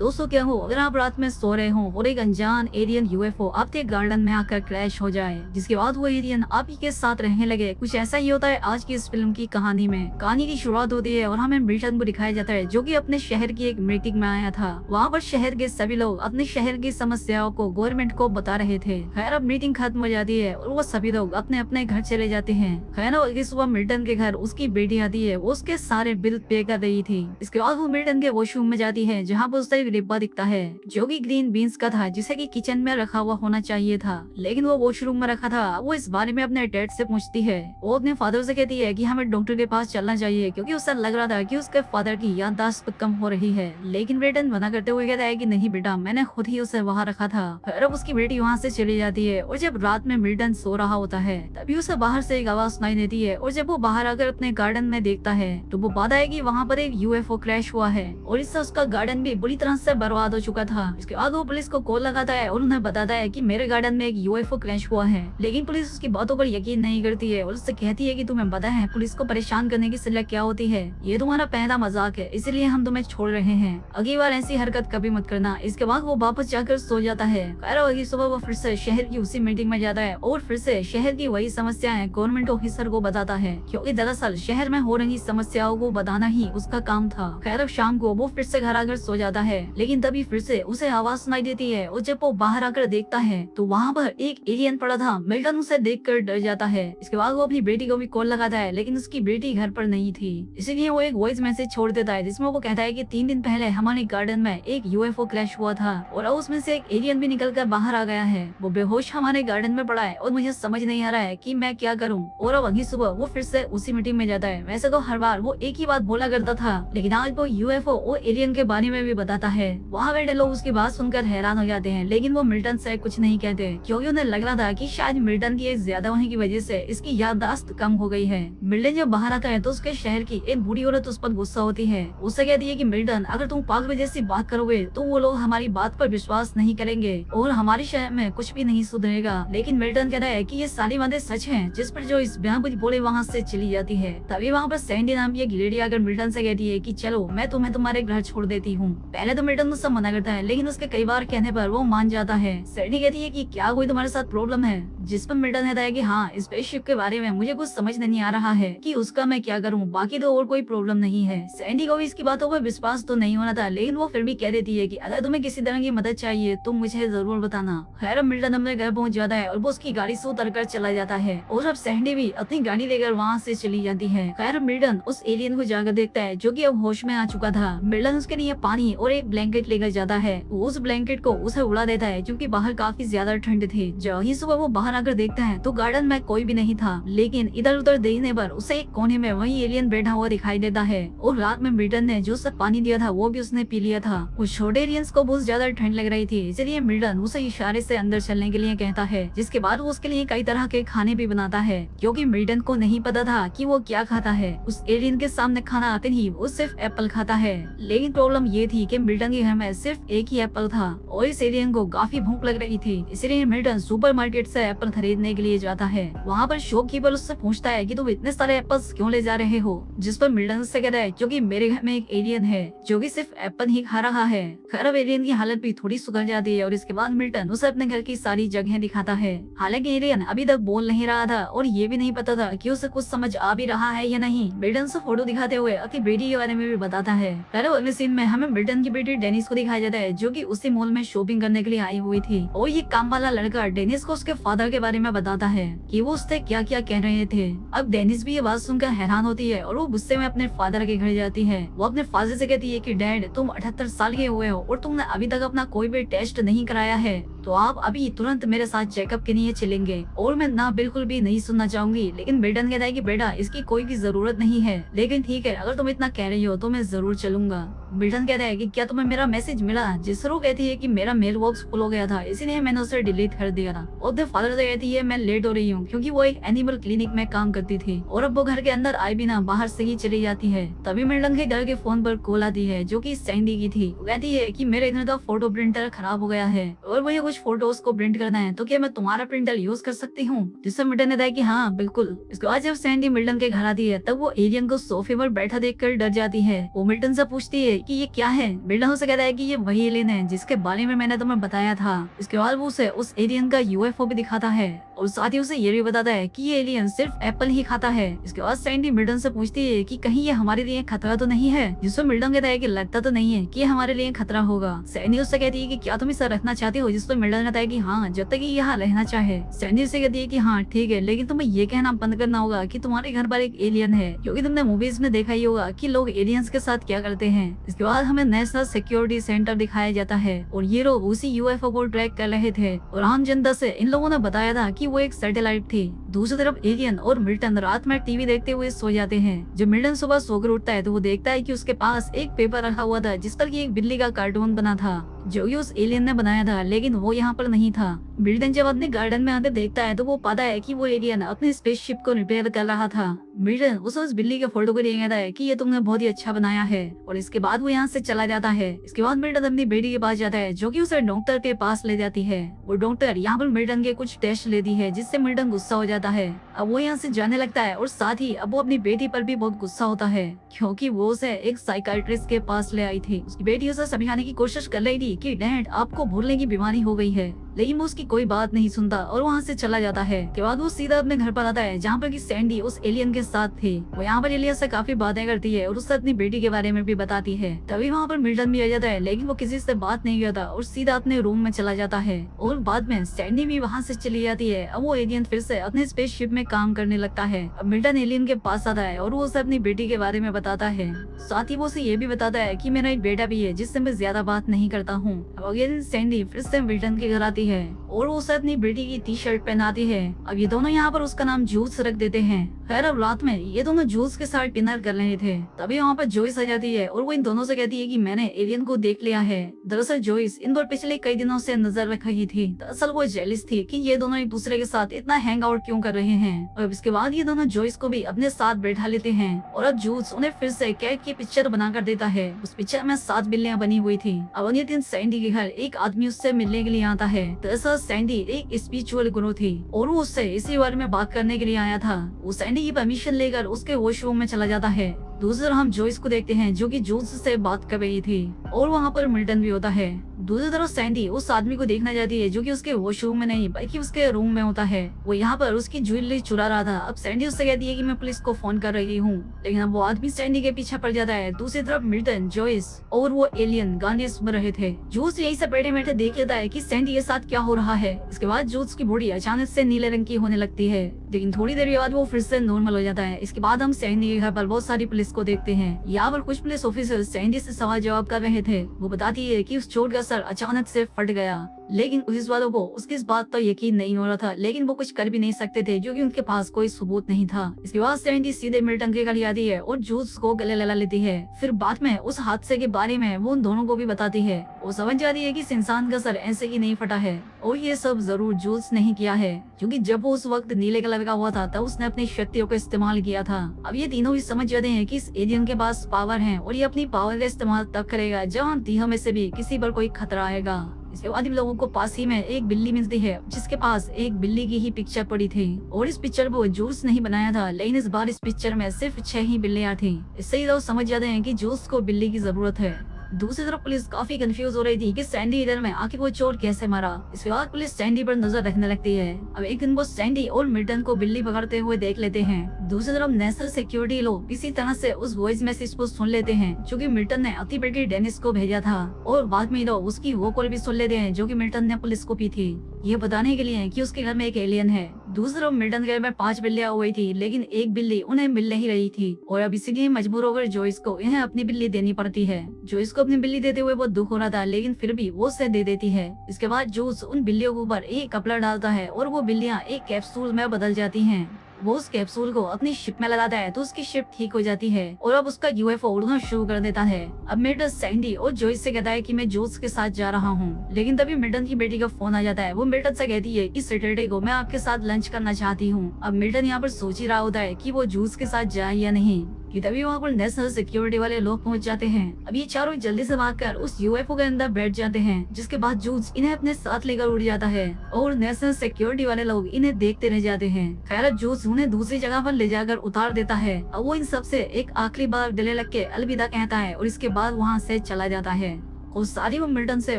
दोस्तों क्या हो अगर आप रात में सो रहे हो और एक अनजान एलियन यूएफओ आपके गार्डन में आकर क्रैश हो जाए, जिसके बाद वो एलियन आप ही के साथ रहने लगे। कुछ ऐसा ही होता है आज की इस फिल्म की कहानी में। कहानी की शुरुआत होती है और हमें ब्रिटन को दिखाया जाता है जो कि अपने शहर की एक मीटिंग में आया था। वहाँ पर शहर के सभी लोग अपने शहर की समस्याओं को गवर्नमेंट को बता रहे थे। खैर अब मीटिंग खत्म हो जाती है और वो सभी लोग अपने अपने घर चले जाते हैं। खैर अगली सुबह मिल्टन के घर उसकी बेटी आती है, वो उसके सारे बिल पे कर रही थी। इसके बाद वो मिल्टन के वॉशरूम में जाती है जहाँ पर उसे एक डिब्बा दिखता है जो कि ग्रीन बीन्स का था, जिसे कि किचन में रखा हुआ होना चाहिए था, लेकिन वो वॉशरूम में रखा था। वो इस बारे में अपने डैड से पूछती है। वो अपने फादर से कहती है कि हमें डॉक्टर के पास चलना चाहिए क्योंकि उसे लग रहा था कि उसके फादर की याददाश्त कम हो रही है। लेकिन ब्रिटन मना करते हुए कहता है कि नहीं बेटा, मैंने खुद ही उसे वहाँ रखा था। फिर अब उसकी बेटी वहाँ से चली जाती है और जब रात में मिल्टन सो रहा होता है तभी उसे बाहर से एक आवाज सुनाई देती है और जब वो बाहर आकर अपने गार्डन में देखता है तो वो पाता है कि वहाँ पर एक यूएफओ क्रैश हुआ है और इससे उसका गार्डन भी बुरी तरह से बर्बाद हो चुका था। इसके बाद वो पुलिस को कॉल लगाता है और उन्हें बताता है कि मेरे गार्डन में एक यूएफओ क्रैश हुआ है, लेकिन पुलिस उसकी बातों पर यकीन नहीं करती है और उससे कहती है कि तुम्हें पता है पुलिस को परेशान करने की सजा क्या होती है, ये तुम्हारा पहला मजाक है इसलिए हम तुम्हें छोड़ रहे हैं, अगली बार ऐसी हरकत कभी मत करना। इसके बाद वो वापस जाकर सो जाता है। खैर अगली सुबह वो फिर से शहर की उसी मीटिंग में जाता है और फिर से शहर की वही समस्याएं गवर्नमेंट ऑफिसर को बताता है क्योंकि दरअसल शहर में हो रही समस्याओं को बताना ही उसका काम था। खैर अब शाम को वो फिर से घर आकर सो जाता है, लेकिन तभी फिर से उसे आवाज सुनाई देती है और जब वो बाहर आकर देखता है तो वहाँ पर एक एलियन पड़ा था। मिल्टन उसे देखकर डर जाता है। इसके बाद वो अपनी बेटी को भी कॉल लगाता है, लेकिन उसकी बेटी घर पर नहीं थी, इसीलिए वो एक वॉइस मैसेज छोड़ देता है जिसमें वो कहता है कि 3 दिन पहले हमारे गार्डन में एक यूएफओ क्रैश हुआ था और अब उसमें से एक एलियन भी निकल कर बाहर आ गया है। वो बेहोश हमारे गार्डन में पड़ा है और मुझे समझ नहीं आ रहा है कि मैं क्या करूँ। और अब अगली सुबह वो फिर से उसी मीटिंग में जाता है। वैसे तो हर बार वो एक ही बात बोला करता था, लेकिन आज वो यूएफओ और एलियन के बारे में भी बताता है। वहाँ बैठे लोग उसकी बात सुनकर हैरान हो जाते हैं, लेकिन वो मिल्टन से कुछ नहीं कहते क्योंकि उन्हें लग रहा था कि शायद मिल्टन की एज ज्यादा होने की वजह से इसकी याददाश्त कम हो गई है। मिल्टन जब बाहर आता है तो उसके शहर की एक बूढ़ी औरत उस पर गुस्सा होती है। उससे कहती है कि मिल्टन, अगर तुम पागल जैसी बात करोगे तो वो लोग हमारी बात पर विश्वास नहीं करेंगे और हमारे शहर में कुछ भी नहीं सुधरेगा। लेकिन मिल्टन कहता है कि ये सारी बातें सच हैं, जिस पर जो इस बिना कुछ बोले वहाँ से चली जाती है। तभी वहाँ पर सैंडी नाम की एक लेडी आकर मिल्टन से कहती है कि चलो मैं तुम्हें तुम्हारे घर छोड़ देती हूँ। पहले तो मिल्टन मुझसे मना करता है, लेकिन उसके कई बार कहने पर वो मान जाता है। सैंडी कहती है कि क्या कोई तुम्हारे साथ प्रॉब्लम है, जिस पर मिल्टन कहता है कि हाँ, स्पेसशिप के बारे में मुझे कुछ समझ नहीं आ रहा है कि उसका मैं क्या करूँ, बाकी तो और कोई प्रॉब्लम नहीं है। सैंडी को भी इसकी बातों पर विश्वास तो नहीं होना था, लेकिन वो फिर भी कह देती है कि अगर तुम्हें किसी तरह की मदद चाहिए तो मुझे जरूर बताना। खैर मिल्टन अपने घर पहुंच जाता है और वो उसकी गाड़ी से उतर कर चला जाता है और अब सैंडी भी अपनी गाड़ी लेकर वहाँ से चली जाती है। खैर मिल्टन उस एलियन को जाकर देखता है जो कि अब होश में आ चुका था। मिल्टन उसके लिए पानी और एक ब्लैंकेट लेकर जाता है। उस ब्लैंकेट को उसे उड़ा देता है क्योंकि बाहर काफी ज्यादा ठंड थी। जब ही सुबह वो बाहर आकर देखता है तो गार्डन में कोई भी नहीं था, लेकिन इधर उधर देखने पर उसे एक कोने में वही एलियन बैठा हुआ दिखाई देता है और रात में मिल्टन ने जो सब पानी दिया था वो भी उसने पी लिया था। उस छोटे एलियंस को बहुत ज्यादा ठंड लग रही थी, इसलिए मिल्टन उसे इशारे से अंदर चलने के लिए कहता है, जिसके बाद वो उसके लिए कई तरह के खाने भी बनाता है क्योंकि मिल्टन को नहीं पता था कि वो क्या खाता है। उस एलियन के सामने खाना आते ही वो सिर्फ एप्पल खाता है, लेकिन प्रॉब्लम ये थी कि मिल्टन के घर में सिर्फ एक ही एप्पल था और इस एलियन को काफी भूख लग रही थी, इसलिए मिल्टन सुपरमार्केट से एप्पल खरीदने के लिए जाता है। वहाँ पर शॉपकीपर उससे पूछता है कि तुम इतने सारे एप्पल्स क्यों ले जा रहे हो, जिस पर मिल्टन उससे कहता है क्योंकि मेरे घर में एक एलियन है जो कि सिर्फ एप्पल ही खा रहा है। खैर एलियन की हालत भी थोड़ी सुधर जाती है और इसके बाद मिल्टन उसे अपने घर की सारी जगह दिखाता है। हालांकि एलियन अभी तक बोल नहीं रहा था और ये भी नहीं पता था कि उसे कुछ समझ आ भी रहा है या नहीं। मिल्टन से फोटो दिखाते हुए अपनी बेटी के बारे में भी बताता है। पहले अगले सीन में हमें मिल्टन की बेटी डेनिस को दिखाया जाता है जो कि उसी मॉल में शॉपिंग करने के लिए आई हुई थी और ये काम वाला लड़का डेनिस को उसके फादर के बारे में बताता है कि वो उससे क्या क्या कह रहे थे। अब डेनिस भी ये बात सुनकर हैरान होती है और वो गुस्से में अपने फादर के घर जाती है। वो अपने फादर से कहती है कि डैड, तुम 78 साल के हुए हो और तुमने अभी तक अपना कोई भी टेस्ट नहीं कराया है, तो आप अभी तुरंत मेरे साथ चेकअप के लिए चलेंगे। और मैं ना बिल्कुल भी नहीं सुनना चाहूंगी, लेकिन मिल्टन कहता है कि बेटा इसकी कोई की जरूरत नहीं है, लेकिन ठीक है अगर तुम इतना कह रही हो तो मैं जरूर चलूंगा। मिल्टन कहता है कि क्या तुम्हें मेरा मैसेज मिला, जिससे वो कहती है कि मेरा मेल बॉक्स फुल हो गया था इसीलिए मैंने उसे डिलीट कर दिया था। और अपने फादर से कहती है मैं लेट हो रही हूँ क्योंकि वो एक एनिमल क्लिनिक में काम करती थी और अब वो घर के अंदर आए बिना बाहर से ही चली जाती है। तभी मिल्टन के घर के फोन पर कॉल आती है जो कि सैंडी की थी। वो कहती है कि मेरे इधर का फोटो प्रिंटर खराब हो गया है और वो ये कुछ फोटोज को प्रिंट करना है, तो क्या मैं तुम्हारा प्रिंटर यूज कर सकती हूँ? जिससे मिल्टन ने कहा कि हाँ बिल्कुल। इसके बाद जब सैंडी मिल्टन के घर आती है तब वो एलियन को सोफे पर बैठा देखकर डर जाती है। वो मिल्टन से पूछती है कि ये क्या है। मिल्टन उसे कहता है कि ये वही एलियन है जिसके बारे में मैंने तुम्हें बताया था। इसके बाद वो उसे उस एलियन का यूएफओ भी दिखाता है और साथ ही उसे ये भी बताता है कि ये एलियन सिर्फ एप्पल ही खाता है। इसके बाद सैंडी मिल्टन से पूछती है कि कहीं ये हमारे लिए खतरा तो नहीं है, जिससे मिल्टन कहता है कि लगता तो नहीं है कि ये हमारे लिए खतरा होगा। सैंडी उससे कहती है कि क्या तुम इसे रखना चाहती हो, जिससे मिल्टन कहता है कि हाँ जब तक ये यहाँ रहना चाहे। सैंडी से कहती है कि हाँ ठीक है, लेकिन तुम्हें ये कहना बंद करना होगा कि तुम्हारे घर पर एक एलियन है, क्योंकि तुमने मूवीज में देखा ही होगा कि लोग एलियंस के साथ क्या करते हैं। इसके बाद हमें नेशनल सिक्योरिटी सेंटर दिखाया जाता है और ये लोग उसी यूएफओ को ट्रैक कर रहे थे और आम जनता से इन लोगों ने बताया था कि वो एक सैटेलाइट थी। दूसरी तरफ एलियन और मिल्टन रात में टीवी देखते हुए सो जाते हैं। जब मिल्टन सुबह सोकर उठता है तो वो देखता है कि उसके पास एक पेपर रखा हुआ था जिस पर कि एक बिल्ली का कार्टून बना था जो कि उस एलियन ने बनाया था, लेकिन वो यहाँ पर नहीं था। मिल्टन जब अपने गार्डन में आते देखता है तो वो पाता है कि वो एलियन अपने स्पेसशिप को रिपेयर कर रहा था। मिल्टन उस बिल्ली के फोटो को देख कहता है कि ये तुमने बहुत ही अच्छा बनाया है और इसके बाद वो यहाँ से चला जाता है। इसके बाद मिल्टन अपनी बेटी के पास जाता है जो कि उसे डॉक्टर के पास ले जाती है। वो डॉक्टर यहाँ पर मिल्टन के कुछ टेस्ट लेती है जिससे मिल्टन गुस्सा हो जाता है। अब वो यहाँ से जाने लगता है और साथ ही अब वो अपनी बेटी पर भी बहुत गुस्सा होता है क्योंकि वो उसे एक साइकाइट्रिस्ट के पास ले आई थी। उसकी बेटी उसे समझाने की कोशिश कर रही थी कि डैड आपको भूलने की बीमारी हो गई है, लेकिन वो उसकी कोई बात नहीं सुनता और वहाँ से चला जाता है। के बाद वो सीधा अपने घर पर आता है जहाँ पर कि सैंडी उस एलियन के साथ थी। वो यहाँ पर एलियन से काफी बातें करती है और उससे अपनी बेटी के बारे में भी बताती है। तभी वहाँ पर मिल्टन भी आ जाता है, लेकिन वो किसी से बात नहीं करता और सीधा अपने रूम में चला जाता है और बाद में सैंडी भी वहाँ से चली जाती है। अब वो एलियन फिर से अपने स्पेसशिप में काम करने लगता है। अब मिल्टन एलियन के पास आता है और वो उसे अपनी बेटी के बारे में बताता है। साथ ही वो उसे ये भी बताता है कि मेरा एक बेटा भी है जिससे मैं ज्यादा बात नहीं करता हूँ। अब अगले दिन सैंडी फिर से मिल्टन के घर आती है और वो उसे अपनी बेटी की टी शर्ट पहनाती है। अब ये दोनों यहाँ पर उसका नाम जूस रख देते हैं। खैर अब रात में ये दोनों जूस के साथ डिनर कर रहे थे, तभी वहाँ पर जोइस आ जाती है और वो इन दोनों से कहती है कि मैंने एलियन को देख लिया है। दरअसल जोइस इन पर पिछले कई दिनों से नजर रख रही थी। दरअसल वो जेलिस थी कि ये दोनों एक दूसरे के साथ इतना हैंग आउट क्यों कर रहे हैं। और इसके बाद ये दोनों जोइस को भी अपने साथ बैठा लेते हैं और अब जूस उन्हें फिर से कैट की पिक्चर बना कर देता है। उस पिक्चर में 7 बिल्लियां बनी हुई थी। अब अन्य दिन सैंडी के घर एक आदमी उससे मिलने के लिए आता है। दरअसल सैंडी एक स्पिरिचुअल गुरु थी और वो उससे इसी बारे में बात करने के लिए आया था। वो सैंडी की परमिशन लेकर उसके वॉशरूम में चला जाता है। दूसरी तरफ हम जोइस को देखते हैं जो कि जूस से बात कर रही थी और वहाँ पर मिल्टन भी होता है। दूसरी तरफ सैंडी उस आदमी को देखना चाहती है जो कि उसके वॉशरूम में नहीं बल्कि उसके रूम में होता है। वो यहाँ पर उसकी ज्वेलरी चुरा रहा था। अब सैंडी उससे कहती है कि मैं पुलिस को फोन कर रही हूँ, लेकिन अब वो आदमी सैंडी के पीछे पड़ जाता है। दूसरी तरफ मिल्टन, जोइस और वो एलियन गाने सुन रहे थे। जूस यही सब बैठे बैठे देख लेता है कि सैंडी के साथ क्या हो रहा है। इसके बाद जूस की बॉडी अचानक से नीले रंग की होने लगती है, लेकिन थोड़ी देर के बाद वो फिर से नॉर्मल हो जाता है। इसके बाद हम सैंडी के घर पर बहुत सारी पुलिस को देखते हैं। यहाँ पर कुछ पुलिस ऑफिसर सैंडी से सवाल जवाब कर रहे थे। वो बताती है कि उस चोट का सर अचानक से फट गया, लेकिन पुलिस वालों को उसकी इस बात पर यकीन नहीं हो रहा था, लेकिन वो कुछ कर भी नहीं सकते थे क्योंकि उनके पास कोई सबूत नहीं था। इसके बाद सैंडी सीधे मिल्टन के घर आती है और जूस को गले लगा लेती है। फिर बाद में उस हादसे के बारे में वो उन दोनों को भी बताती है। वो समझ जाती है कि इस इंसान का सर ऐसे ही नहीं फटा है और ये सब जरूर जूस नहीं किया है, क्योंकि जब वो उस वक्त नीले कलर का हुआ था तब उसने अपनी शक्तियों का इस्तेमाल किया था। अब ये तीनों भी समझ जाते हैं कि इस एलियन के पास पावर है और ये अपनी पावर का इस्तेमाल तब करेगा जब हम तीनों में से भी किसी पर कोई खतरा आएगा। इसके बाद इन लोगों को पास ही में एक बिल्ली मिलती है जिसके पास एक बिल्ली की ही पिक्चर पड़ी थी और इस पिक्चर को जूस नहीं बनाया था, लेकिन इस बार इस पिक्चर में सिर्फ 6 ही बिल्लियां थी। इससे ही लोग समझ जाते हैं कि जूस को बिल्ली की जरूरत है। दूसरी तरफ पुलिस काफी कंफ्यूज हो रही थी कि सैंडी इधर में आखिर वो चोर कैसे मारा। इसके बाद पुलिस सैंडी पर नजर रखने लगती है। अब एक दिन वो सैंडी और मिल्टन को बिल्ली पकड़ते हुए देख लेते हैं। दूसरी तरफ नेशनल सिक्योरिटी लोग किसी तरह से उस वॉइस मैसेज को सुन लेते हैं जो कि मिल्टन ने अपनी बेटी डेनिस को भेजा था और बाद में लोग उसकी वो कॉल भी सुन लेते हैं जो कि मिल्टन ने पुलिस को की थी, ये बताने के लिए कि उसके घर में एक एलियन है। दूसरी तरफ मिल्टन के घर में 5 बिल्लियां हुई थी, लेकिन एक बिल्ली उन्हें मिल नहीं रही थी और अब इसीलिए मजबूर होकर जोइस को इन्हें अपनी बिल्ली देनी पड़ती है। जोइस को अपनी बिल्ली देते हुए बहुत दुख हो रहा था, लेकिन फिर भी वो उसे दे देती है। इसके बाद जूस उन बिल्लियों के ऊपर एक कपड़ा डालता है और वो बिल्लियां एक कैप्सूल में बदल जाती हैं। वो उस कैप्सूल को अपनी शिप में लगाता है तो उसकी शिप ठीक हो जाती है और अब उसका यूएफओ उड़ना शुरू कर देता है। अब मिल्टन सैंडी और जोइस से कहता है कि मैं जूस के साथ जा रहा हूँ, लेकिन तभी मिल्टन की बेटी का फोन आ जाता है। वो मिल्टन से कहती है कि सैटरडे को मैं आपके साथ लंच करना चाहती हूँ। अब मिल्टन यहाँ पर सोच ही रहा होता है कि वो जूस के साथ जाए या नहीं। कि तभी वहाँ पर नेशनल सिक्योरिटी वाले लोग पहुँच जाते हैं। अब ये चारों जल्दी से भागकर उस यूएफओ के अंदर बैठ जाते हैं, जिसके बाद जूस इन्हें अपने साथ लेकर उड़ जाता है और नेशनल सिक्योरिटी वाले लोग इन्हें देखते रह जाते हैं। खैर जूस उन्हें दूसरी जगह पर ले जाकर उतार देता है। अब वो इन सबसे एक आखिरी बार गले लग के अलविदा कहता है और इसके बाद वहाँ से चला जाता है और सारी वो मिल्टन से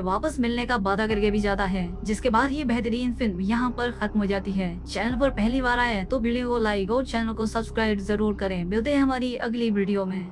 वापस मिलने का वादा करके भी जाता है। जिसके बाद ये बेहतरीन फिल्म यहाँ पर खत्म हो जाती है। चैनल पर पहली बार आए तो वीडियो को लाइक और चैनल को सब्सक्राइब जरूर करें। मिलते हैं हमारी अगली वीडियो में।